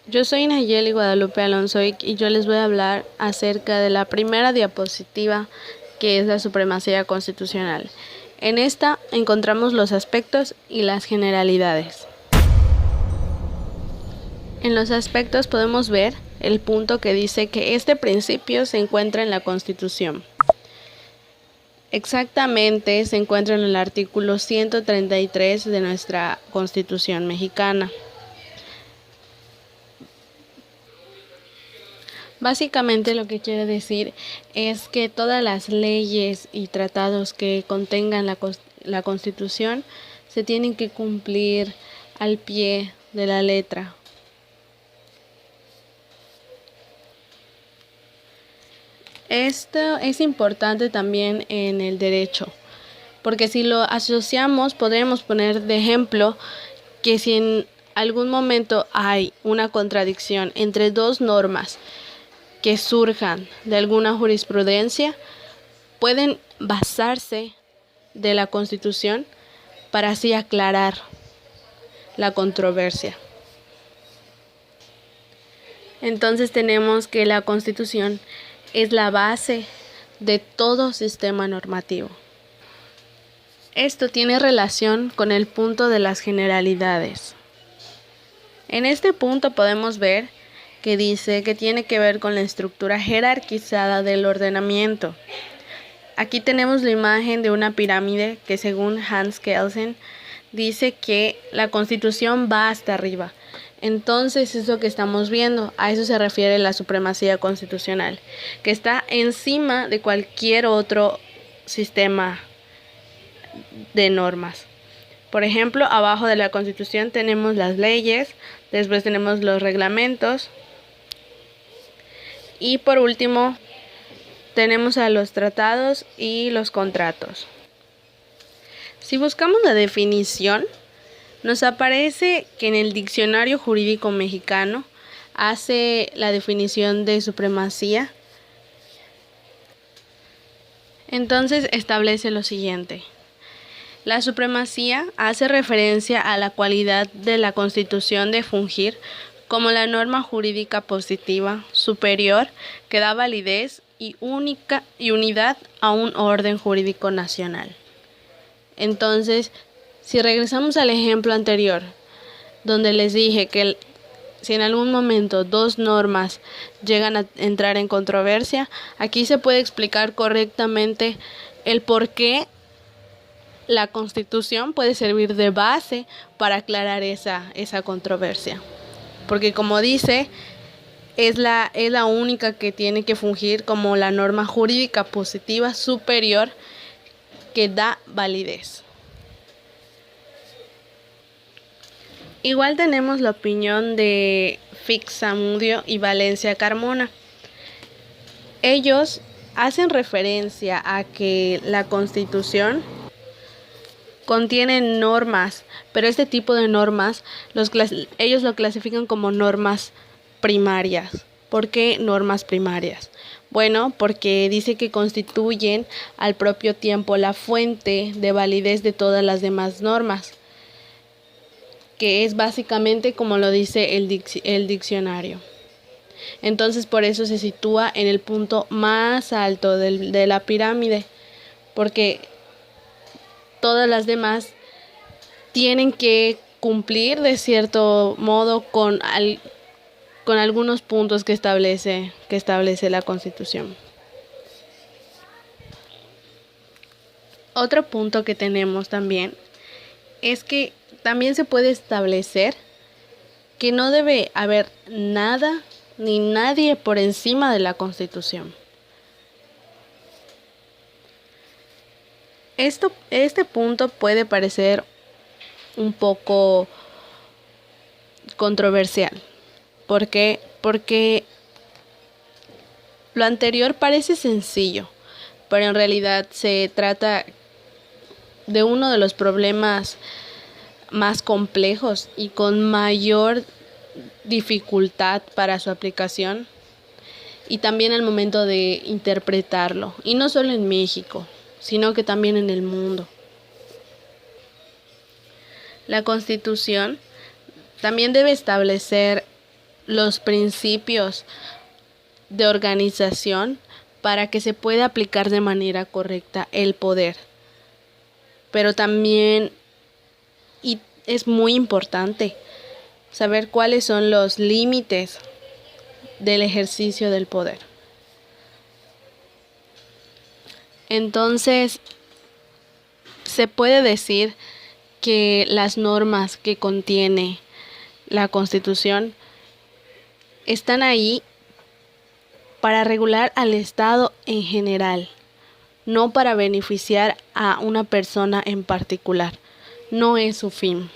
Yo soy Nayeli Guadalupe Alonso y yo les voy a hablar acerca de la primera diapositiva, que es la supremacía constitucional. En esta encontramos los aspectos y las generalidades. En los aspectos podemos ver el punto que dice que este principio se encuentra en la Constitución. Exactamente se encuentra en el artículo 133 de nuestra Constitución mexicana. Básicamente lo que quiere decir es que todas las leyes y tratados que contengan la Constitución se tienen que cumplir al pie de la letra. Esto es importante también en el derecho, porque si lo asociamos podemos poner de ejemplo que si en algún momento hay una contradicción entre dos normas que surjan de alguna jurisprudencia, pueden basarse de la Constitución para así aclarar la controversia. Entonces tenemos que la Constitución es la base de todo sistema normativo. Esto tiene relación con el punto de las generalidades. En este punto podemos ver que dice que tiene que ver con la estructura jerarquizada del ordenamiento. Aquí tenemos la imagen de una pirámide que, según Hans Kelsen, dice que la Constitución va hasta arriba. Entonces es lo que estamos viendo, a eso se refiere la supremacía constitucional, que está encima de cualquier otro sistema de normas. Por ejemplo, abajo de la Constitución tenemos las leyes, después tenemos los reglamentos y por último tenemos a los tratados y los contratos. Si buscamos la definición, nos aparece que en el Diccionario Jurídico Mexicano hace la definición de supremacía. Entonces establece lo siguiente: la supremacía hace referencia a la cualidad de la Constitución de fungir como la norma jurídica positiva superior que da validez y unidad a un orden jurídico nacional. Entonces, si regresamos al ejemplo anterior, donde les dije que si en algún momento dos normas llegan a entrar en controversia, aquí se puede explicar correctamente el por qué la Constitución puede servir de base para aclarar esa controversia. Porque como dice, es la única que tiene que fungir como la norma jurídica positiva superior que da validez. Igual tenemos la opinión de Fix-Zamudio y Valencia Carmona. Ellos hacen referencia a que la Constitución contiene normas, pero este tipo de normas ellos lo clasifican como normas primarias. ¿Por qué normas primarias? Bueno, porque dice que constituyen al propio tiempo la fuente de validez de todas las demás normas, que es básicamente como lo dice el diccionario. Entonces por eso se sitúa en el punto más alto de la pirámide, porque todas las demás tienen que cumplir de cierto modo con algunos puntos que establece la Constitución. Otro punto que tenemos también es que también se puede establecer que no debe haber nada ni nadie por encima de la Constitución. Este punto puede parecer un poco controversial. ¿Por qué? Porque lo anterior parece sencillo, pero en realidad se trata de uno de los problemas más complejos y con mayor dificultad para su aplicación y también al momento de interpretarlo, y no solo en México, sino que también en el mundo. La Constitución también debe establecer los principios de organización para que se pueda aplicar de manera correcta el poder. Pero también, y es muy importante, saber cuáles son los límites del ejercicio del poder. Entonces, se puede decir que las normas que contiene la Constitución están ahí para regular al Estado en general, no para beneficiar a una persona en particular. No es su fin.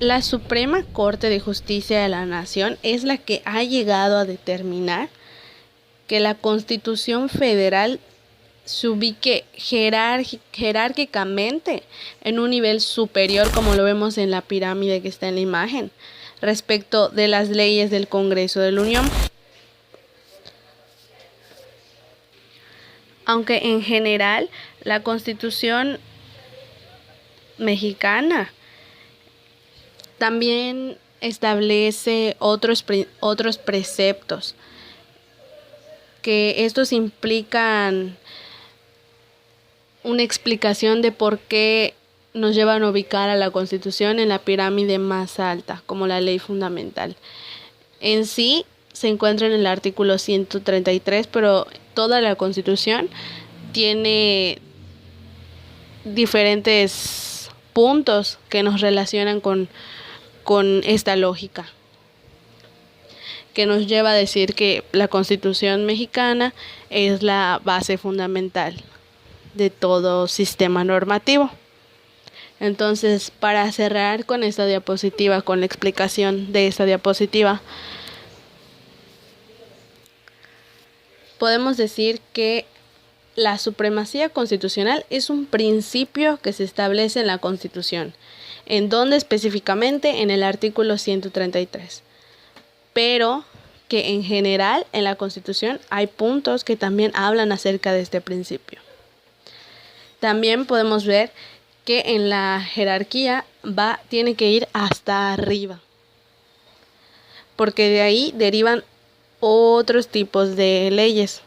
La Suprema Corte de Justicia de la Nación es la que ha llegado a determinar que la Constitución Federal se ubique jerárquicamente en un nivel superior, como lo vemos en la pirámide que está en la imagen, respecto de las leyes del Congreso de la Unión. Aunque en general la Constitución mexicana también establece otros preceptos, que estos implican una explicación de por qué nos llevan a ubicar a la Constitución en la pirámide más alta, como la ley fundamental. En sí se encuentra en el artículo 133, pero toda la Constitución tiene diferentes puntos que nos relacionan con esta lógica, que nos lleva a decir que la Constitución mexicana es la base fundamental de todo sistema normativo. Entonces, para cerrar con esta diapositiva, con la explicación de esta diapositiva, podemos decir que la supremacía constitucional es un principio que se establece en la Constitución, en donde específicamente en el artículo 133. Pero que en general en la Constitución hay puntos que también hablan acerca de este principio. También podemos ver que en la jerarquía tiene que ir hasta arriba, porque de ahí derivan otros tipos de leyes.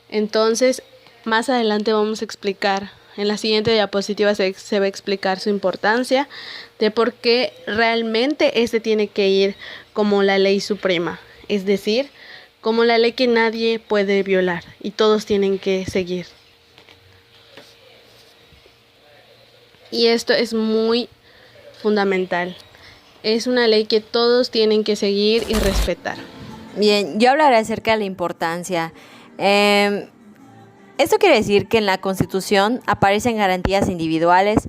Entonces, más adelante vamos a explicar, en la siguiente diapositiva se va a explicar su importancia de por qué realmente este tiene que ir como la ley suprema, es decir, como la ley que nadie puede violar y todos tienen que seguir. Y esto es muy fundamental. Es una ley que todos tienen que seguir y respetar. Bien, yo hablaré acerca de la importancia. Esto quiere decir que en la Constitución aparecen garantías individuales,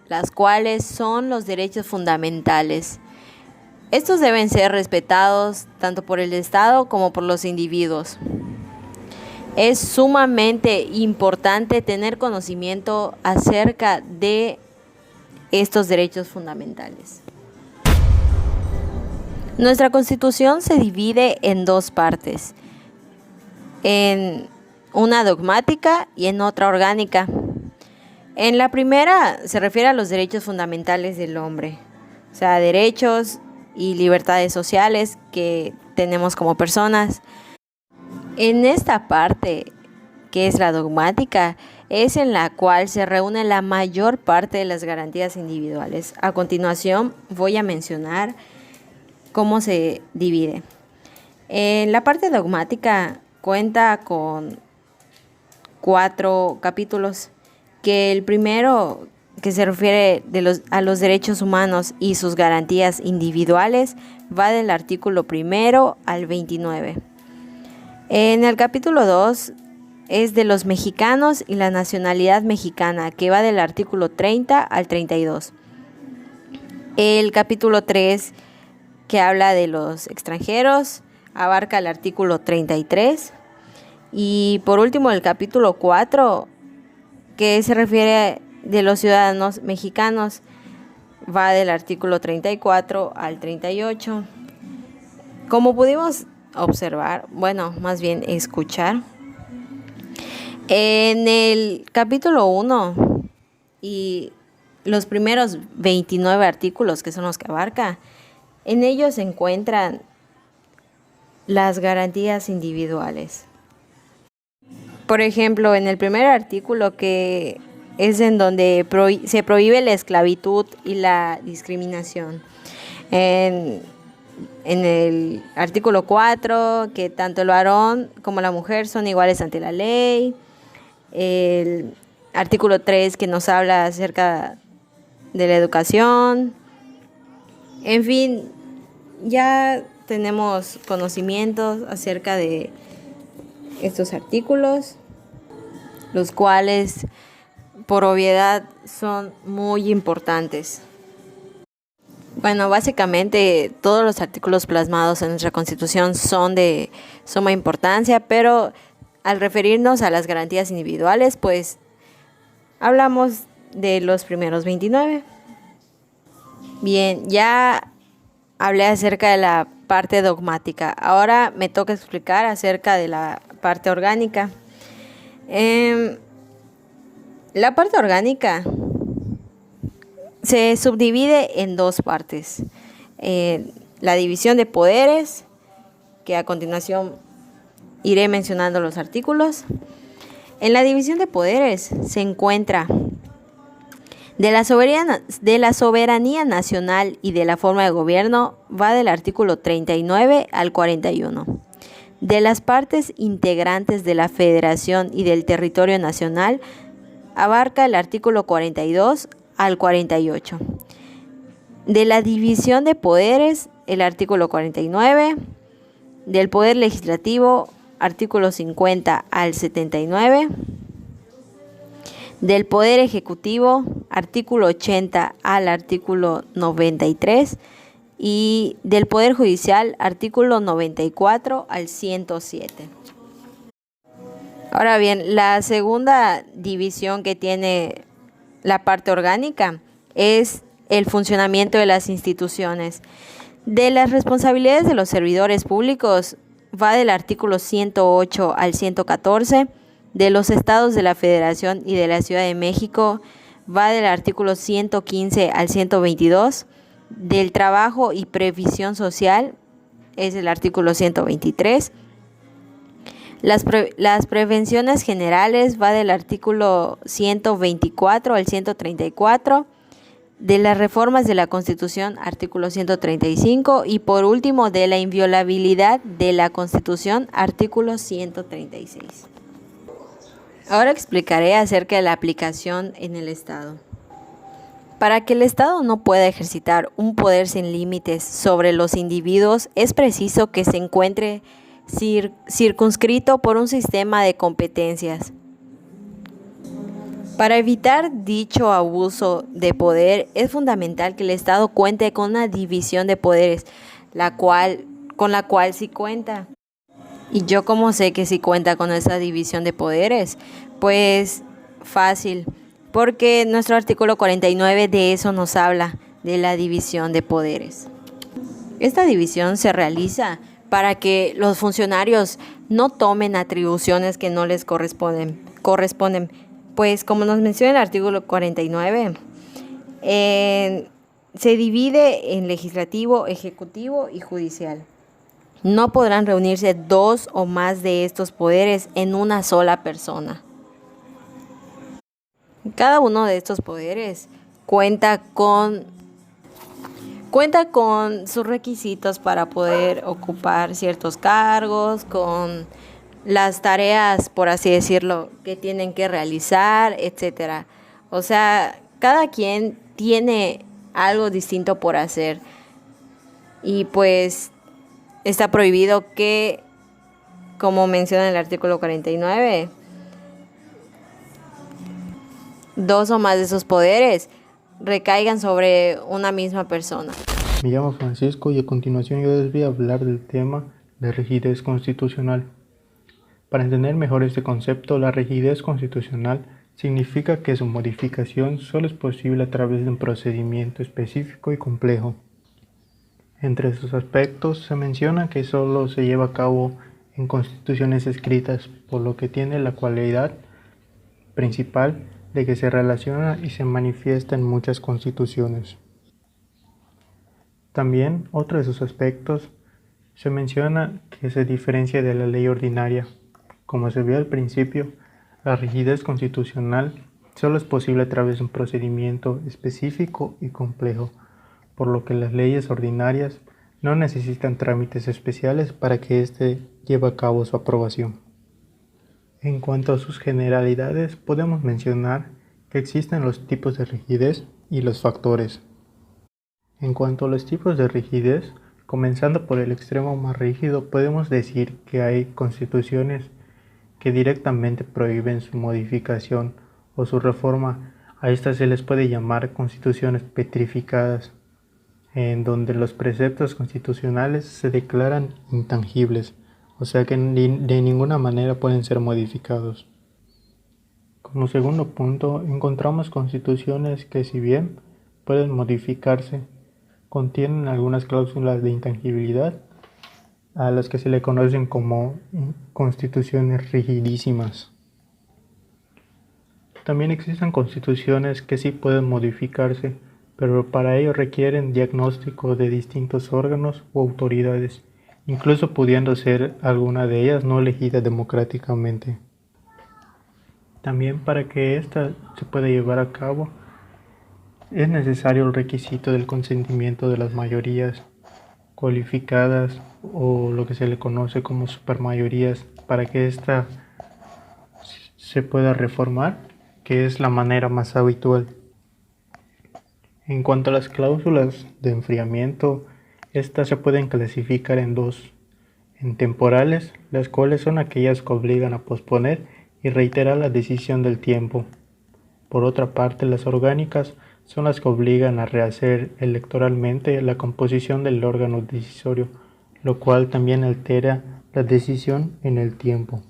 las cuales son los derechos fundamentales. Estos deben ser respetados tanto por el Estado como por los individuos. Es sumamente importante tener conocimiento acerca de estos derechos fundamentales. Nuestra Constitución se divide en dos partes, en una dogmática y en otra orgánica. En la primera se refiere a los derechos fundamentales del hombre, o sea, derechos y libertades sociales que tenemos como personas. En esta parte, que es la dogmática, es en la cual se reúne la mayor parte de las garantías individuales. A continuación voy a mencionar cómo se divide. La parte dogmática cuenta con 4 capítulos, que el primero, que se refiere a los derechos humanos y sus garantías individuales, va del artículo 1 al 29. En el capítulo 2 es de los mexicanos y la nacionalidad mexicana, que va del artículo 30 al 32. El capítulo 3, que habla de los extranjeros, abarca el artículo 33. Y por último, el capítulo 4, que se refiere de los ciudadanos mexicanos, va del artículo 34 al 38. Como pudimos observar, más bien escuchar, en el capítulo 1 y los primeros 29 artículos, que son los que abarca, en ellos se encuentran las garantías individuales. Por ejemplo, en el primer artículo, que es en donde se prohíbe la esclavitud y la discriminación. En el artículo 4, que tanto el varón como la mujer son iguales ante la ley. El artículo 3, que nos habla acerca de la educación. En fin, ya tenemos conocimientos acerca de estos artículos, los cuales por obviedad son muy importantes. Bueno, básicamente todos los artículos plasmados en nuestra Constitución son de suma importancia, pero al referirnos a las garantías individuales, pues hablamos de los primeros 29. Bien, ya hablé acerca de la parte dogmática. Ahora me toca explicar acerca de la parte orgánica. La parte orgánica se subdivide en dos partes. La división de poderes, que a continuación iré mencionando los artículos. En la división de poderes se encuentra de la soberanía nacional y de la forma de gobierno, va del artículo 39 al 41. De las partes integrantes de la Federación y del territorio nacional, abarca el artículo 42 al 48. De la división de poderes, el artículo 49. Del poder legislativo, artículo 50 al 79. Del poder ejecutivo, artículo 80 al artículo 93. Y del poder judicial, artículo 94 al 107. Ahora bien, la segunda división que tiene la parte orgánica es el funcionamiento de las instituciones. De las responsabilidades de los servidores públicos, va del artículo 108 al 114. De los estados de la Federación y de la Ciudad de México, va del artículo 115 al 122. Del trabajo y previsión social, es el artículo 123. Las prevenciones generales, va del artículo 124 al 134. De las reformas de la Constitución, artículo 135. Y por último, de la inviolabilidad de la Constitución, artículo 136. Ahora explicaré acerca de la aplicación en el Estado. Para que el Estado no pueda ejercitar un poder sin límites sobre los individuos, es preciso que se encuentre circunscrito por un sistema de competencias. Para evitar dicho abuso de poder, es fundamental que el Estado cuente con una división de poderes, con la cual sí cuenta. ¿Y yo cómo sé que sí cuenta con esa división de poderes? Pues fácil, porque nuestro artículo 49 de eso nos habla, de la división de poderes. Esta división se realiza para que los funcionarios no tomen atribuciones que no les corresponden. Pues como nos menciona el artículo 49, se divide en legislativo, ejecutivo y judicial. No podrán reunirse dos o más de estos poderes en una sola persona. Cada uno de estos poderes cuenta con sus requisitos para poder ocupar ciertos cargos, con las tareas, por así decirlo, que tienen que realizar, etcétera. O sea, cada quien tiene algo distinto por hacer. Y pues está prohibido que, como menciona el artículo 49, dos o más de esos poderes recaigan sobre una misma persona. Me llamo Francisco y a continuación yo les voy a hablar del tema de rigidez constitucional. Para entender mejor este concepto, la rigidez constitucional significa que su modificación solo es posible a través de un procedimiento específico y complejo. Entre sus aspectos se menciona que solo se lleva a cabo en constituciones escritas, por lo que tiene la cualidad principal de que se relaciona y se manifiesta en muchas constituciones. También otro de sus aspectos se menciona que se diferencia de la ley ordinaria. Como se vio al principio, la rigidez constitucional solo es posible a través de un procedimiento específico y complejo, por lo que las leyes ordinarias no necesitan trámites especiales para que éste lleve a cabo su aprobación. En cuanto a sus generalidades, podemos mencionar que existen los tipos de rigidez y los factores. En cuanto a los tipos de rigidez, comenzando por el extremo más rígido, podemos decir que hay constituciones que directamente prohíben su modificación o su reforma. A estas se les puede llamar constituciones petrificadas, en donde los preceptos constitucionales se declaran intangibles, o sea que de ninguna manera pueden ser modificados. Como segundo punto, encontramos constituciones que, si bien pueden modificarse, contienen algunas cláusulas de intangibilidad, a las que se le conocen como constituciones rigidísimas. También existen constituciones que sí pueden modificarse, pero para ello requieren diagnóstico de distintos órganos o autoridades, incluso pudiendo ser alguna de ellas no elegida democráticamente. También para que ésta se pueda llevar a cabo, es necesario el requisito del consentimiento de las mayorías cualificadas o lo que se le conoce como supermayorías para que ésta se pueda reformar, que es la manera más habitual. En cuanto a las cláusulas de enfriamiento, estas se pueden clasificar en dos: en temporales, las cuales son aquellas que obligan a posponer y reiterar la decisión del tiempo. Por otra parte, las orgánicas son las que obligan a rehacer electoralmente la composición del órgano decisorio, lo cual también altera la decisión en el tiempo.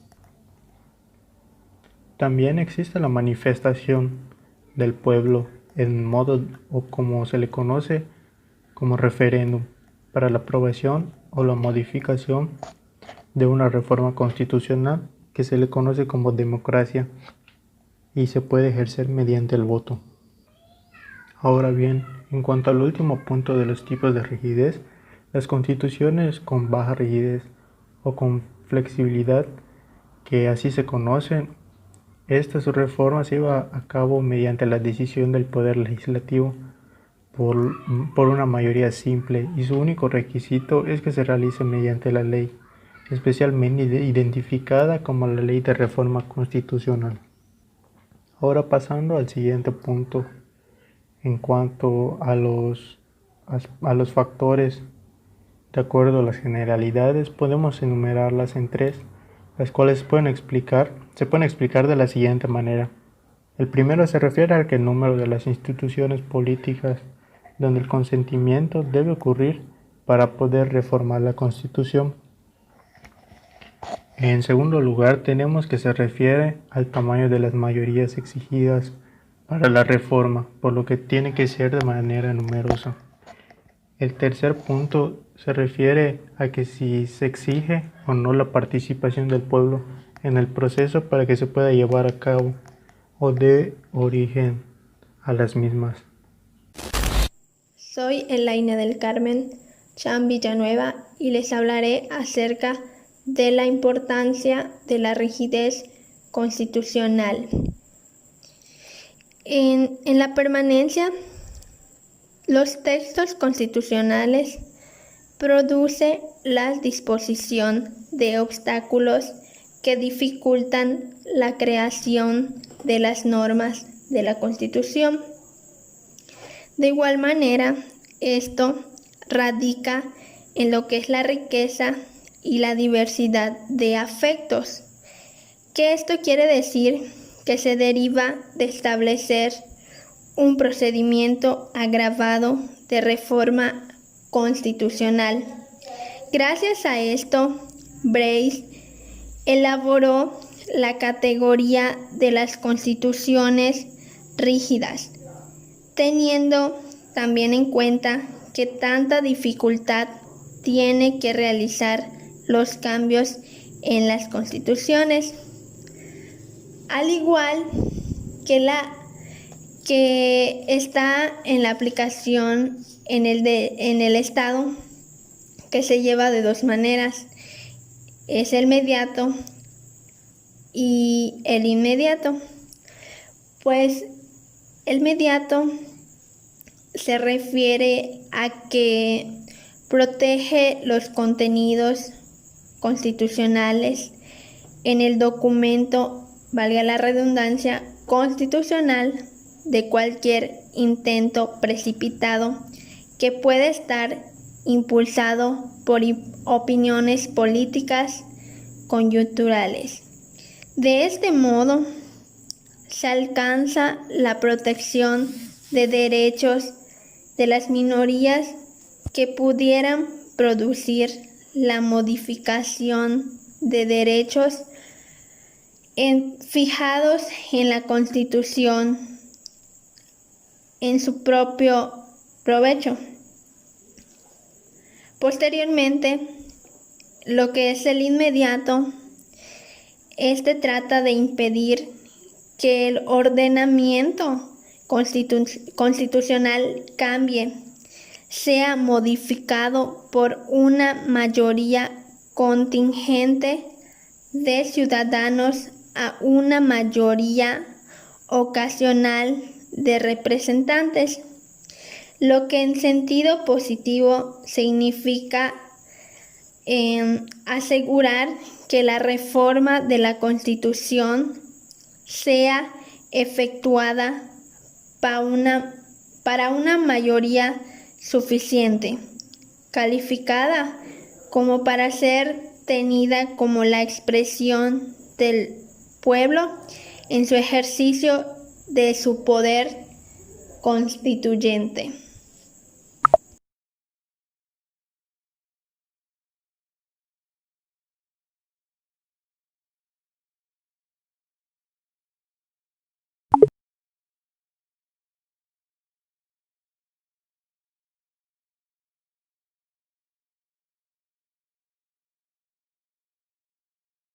También existe la manifestación del pueblo en modo o como se le conoce como referéndum para la aprobación o la modificación de una reforma constitucional que se le conoce como democracia y se puede ejercer mediante el voto. Ahora bien, en cuanto al último punto de los tipos de rigidez, las constituciones con baja rigidez o con flexibilidad, que así se conocen, su reforma se lleva a cabo mediante la decisión del Poder Legislativo por una mayoría simple, y su único requisito es que se realice mediante la ley, especialmente identificada como la Ley de Reforma Constitucional. Ahora pasando al siguiente punto, en cuanto a los factores, de acuerdo a las generalidades, podemos enumerarlas en tres, las cuales se pueden explicar de la siguiente manera. El primero se refiere al que el número de las instituciones políticas donde el consentimiento debe ocurrir para poder reformar la Constitución. En segundo lugar, tenemos que se refiere al tamaño de las mayorías exigidas para la reforma, por lo que tiene que ser de manera numerosa. El tercer punto se refiere a que si se exige o no la participación del pueblo en el proceso para que se pueda llevar a cabo o dé origen a las mismas. Soy Elaine del Carmen Chan Villanueva y les hablaré acerca de la importancia de la rigidez constitucional. En la permanencia, los textos constitucionales producen la disposición de obstáculos que dificultan la creación de las normas de la Constitución. De igual manera, esto radica en lo que es la riqueza y la diversidad de afectos, que esto quiere decir que se deriva de establecer un procedimiento agravado de reforma constitucional. Gracias a esto, Bryce elaboró la categoría de las constituciones rígidas, teniendo también en cuenta que tanta dificultad tiene que realizar los cambios en las constituciones. Al igual que está en la aplicación en el Estado, que se lleva de dos maneras. Es el mediato y el inmediato. Pues el mediato se refiere a que protege los contenidos constitucionales en el documento, valga la redundancia, constitucional, de cualquier intento precipitado que puede estar impulsado por opiniones políticas coyunturales. De este modo, se alcanza la protección de derechos de las minorías que pudieran producir la modificación de derechos fijados en la Constitución en su propio provecho. Posteriormente, lo que es el inmediato, trata de impedir que el ordenamiento constitucional cambie, sea modificado por una mayoría contingente de ciudadanos a una mayoría ocasional de representantes, lo que en sentido positivo significa asegurar que la reforma de la Constitución sea efectuada para una mayoría suficiente, calificada como para ser tenida como la expresión del pueblo en su ejercicio de su poder constituyente.